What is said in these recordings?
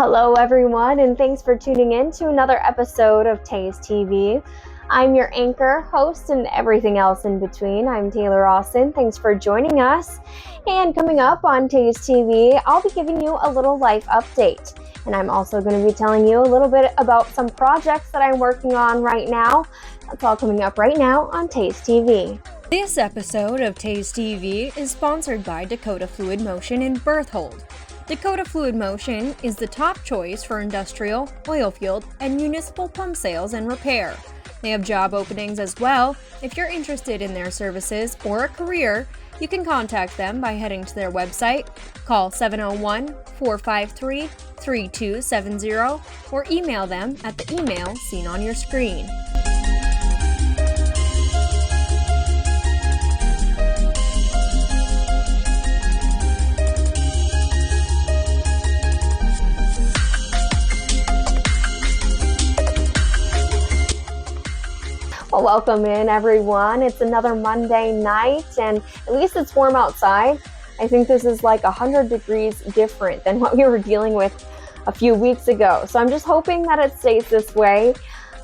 Hello, everyone, and thanks for tuning in to another episode of Taze TV. I'm your anchor, host, and everything else in between. I'm Taylor Austin. Thanks for joining us. And coming up on Taze TV, I'll be giving you a little life update. And I'm also going to be telling you a little bit about some projects that I'm working on right now. That's all coming up right now on Taze TV. This episode of Taze TV is sponsored by Dakota Fluid Motion in Berthold. Dakota Fluid Motion is the top choice for industrial, oil field, and municipal pump sales and repair. They have job openings as well. If you're interested in their services or a career, you can contact them by heading to their website, call 701-453-3270, or email them at the email seen on your screen. Well, welcome in, everyone. It's another Monday night, and at least it's warm outside. I think this is like 100 degrees different than what we were dealing with a few weeks ago. So I'm just hoping that it stays this way.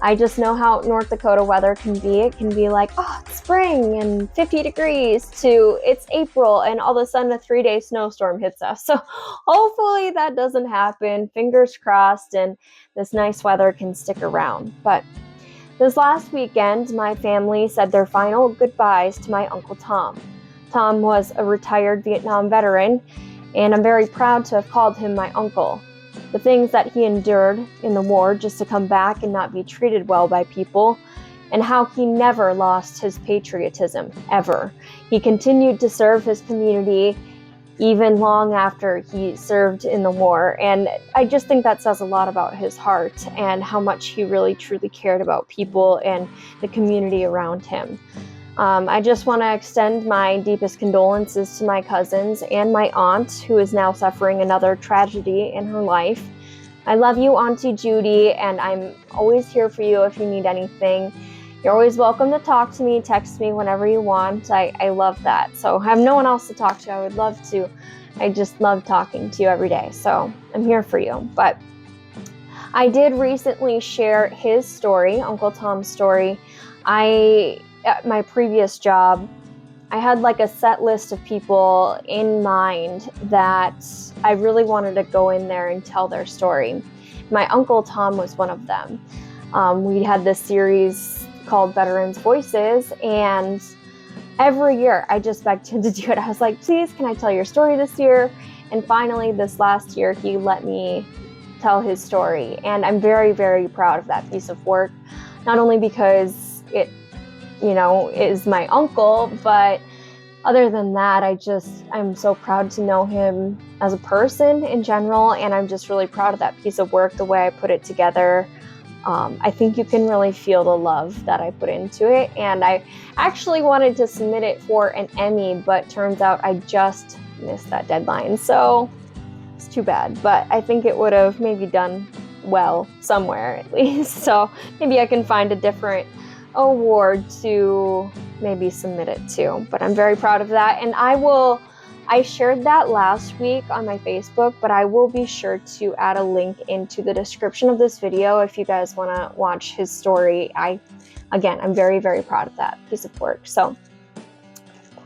I just know how North Dakota weather can be. It can be like, oh, it's spring and 50 degrees to it's April, and all of a sudden a 3-day snowstorm hits us. So hopefully that doesn't happen. Fingers crossed, and this nice weather can stick around. But this last weekend, my family said their final goodbyes to my Uncle Tom. Tom was a retired Vietnam veteran, and I'm very proud to have called him my uncle. The things that he endured in the war just to come back and not be treated well by people, and how he never lost his patriotism, ever. He continued to serve his community even long after he served in the war. And I just think that says a lot about his heart and how much he really truly cared about people and the community around him. I just want to extend my deepest condolences to my cousins and my aunt, who is now suffering another tragedy in her life. I love you, Auntie Judy, and I'm always here for you if you need anything. You're always welcome to talk to me, text me whenever you want. I love that. So I have no one else to talk to. I would love to. I just love talking to you every day. So I'm here for you. But I did recently share his story, Uncle Tom's story. At my previous job, I had like a set list of people in mind that I really wanted to go in there and tell their story. My Uncle Tom was one of them. We had this series called Veterans Voices, and every year I just begged him to do it. I was like, please, can I tell your story this year? And finally, this last year, he let me tell his story, and I'm very, very proud of that piece of work, not only because it, is my uncle, but other than that, I'm so proud to know him as a person in general, and I'm just really proud of that piece of work, the way I put it together. I think you can really feel the love that I put into it, and I actually wanted to submit it for an Emmy, but turns out I just missed that deadline, so it's too bad. But I think it would have maybe done well somewhere at least, so maybe I can find a different award to maybe submit it to. But I'm very proud of that, and I shared that last week on my Facebook, but I will be sure to add a link into the description of this video if you guys want to watch his story. I'm very, very proud of that piece of work. So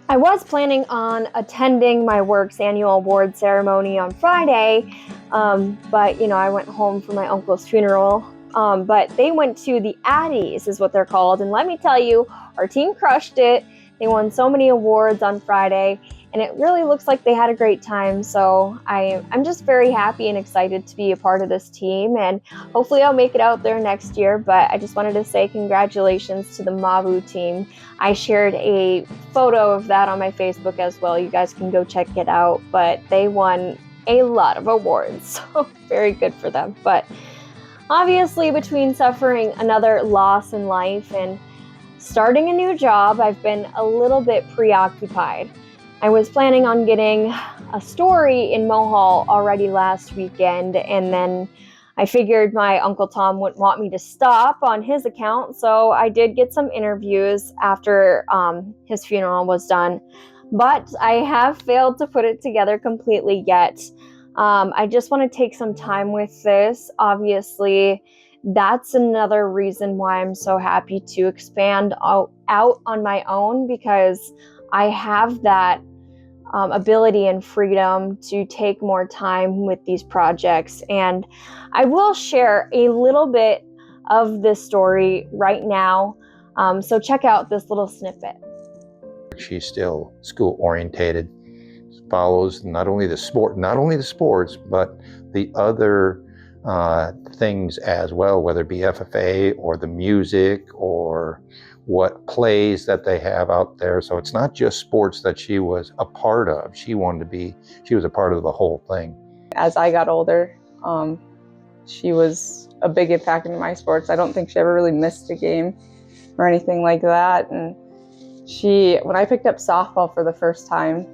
I was planning on attending my work's annual award ceremony on Friday, but I went home for my uncle's funeral. But they went to the Addies, is what they're called, and let me tell you, our team crushed it. They won so many awards on Friday, and it really looks like they had a great time. So I'm just very happy and excited to be a part of this team, and hopefully I'll make it out there next year. But I just wanted to say congratulations to the Mavu team. I shared a photo of that on my Facebook as well. You guys can go check it out. But they won a lot of awards, so very good for them. But obviously, between suffering another loss in life and starting a new job, I've been a little bit preoccupied. I was planning on getting a story in Mohall already last weekend, and then I figured my Uncle Tom wouldn't want me to stop on his account, so I did get some interviews after his funeral was done, but I have failed to put it together completely yet. I just want to take some time with this. Obviously, that's another reason why I'm so happy to expand out on my own, because I have that ability and freedom to take more time with these projects. And I will share a little bit of this story right now. So check out this little snippet. She's still school orientated, follows not only the sports, but the other things as well, whether it be FFA or the music or what plays that they have out there. So it's not just sports that she was a part of. She was a part of the whole thing. As I got older, she was a big impact in my sports. I don't think she ever really missed a game or anything like that. And when I picked up softball for the first time,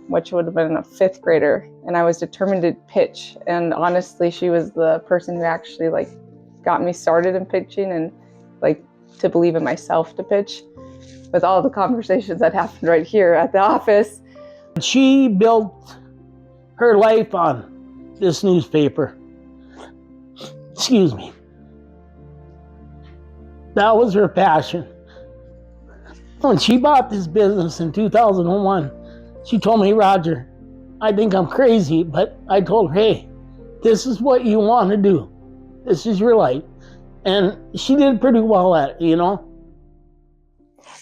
which would have been a 5th grader, and I was determined to pitch. And honestly, she was the person who actually got me started in pitching and to believe in myself to pitch, with all the conversations that happened right here at the office. She built her life on this newspaper. Excuse me. That was her passion. When she bought this business in 2001, she told me, "Roger, I think I'm crazy," but I told her, "Hey, this is what you want to do. This is your life." And she did pretty well at it,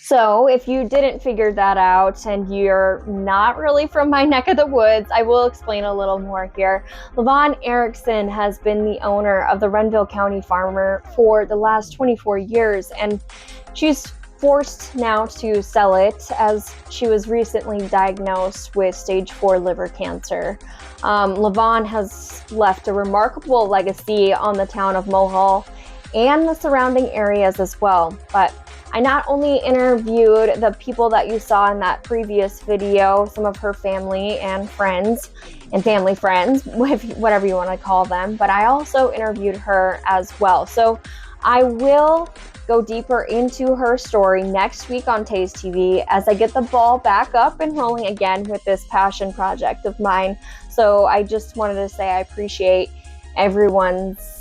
So if you didn't figure that out and you're not really from my neck of the woods, I will explain a little more here. LaVon Erickson has been the owner of the Renville County Farmer for the last 24 years, and she's forced now to sell it as she was recently diagnosed with stage 4 liver cancer. LaVon has left a remarkable legacy on the town of Mohall and the surrounding areas as well. But I not only interviewed the people that you saw in that previous video, some of her family and friends, and family friends, whatever you want to call them, but I also interviewed her as well. So I will go deeper into her story next week on Taze TV as I get the ball back up and rolling again with this passion project of mine. So I just wanted to say I appreciate everyone's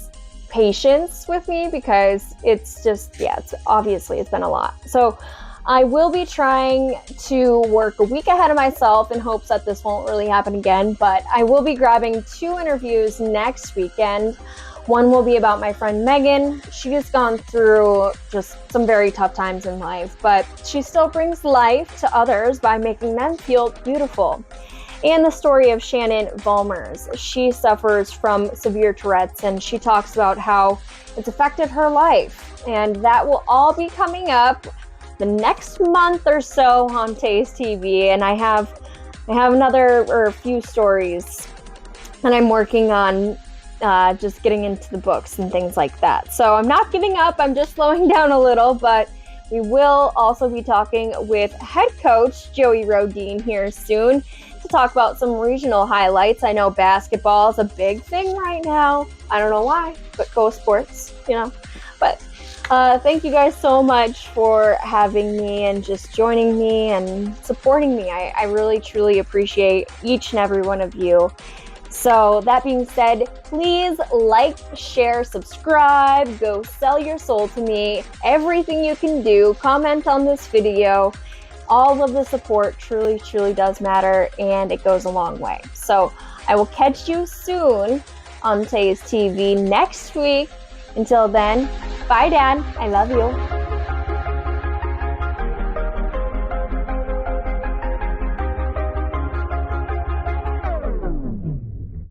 patience with me, because it's obviously been a lot. So I will be trying to work a week ahead of myself in hopes that this won't really happen again, but I will be grabbing 2 interviews next weekend. One will be about my friend Megan. She has gone through just some very tough times in life, but she still brings life to others by making them feel beautiful. And the story of Shannon Vollmers. She suffers from severe Tourette's, and she talks about how it's affected her life. And that will all be coming up the next month or so on Taze TV. And I have a few stories that I'm working on, just getting into the books and things like that. So I'm not giving up, I'm just slowing down a little, but we will also be talking with head coach Joey Rodine here soon to talk about some regional highlights. I know basketball is a big thing right now. I don't know why, but go sports, But thank you guys so much for having me and just joining me and supporting me. I really, truly appreciate each and every one of you. So that being said, please like, share, subscribe, go sell your soul to me. Everything you can do, comment on this video. All of the support truly, truly does matter, and it goes a long way. So I will catch you soon on Taze TV next week. Until then, bye, Dad. I love you.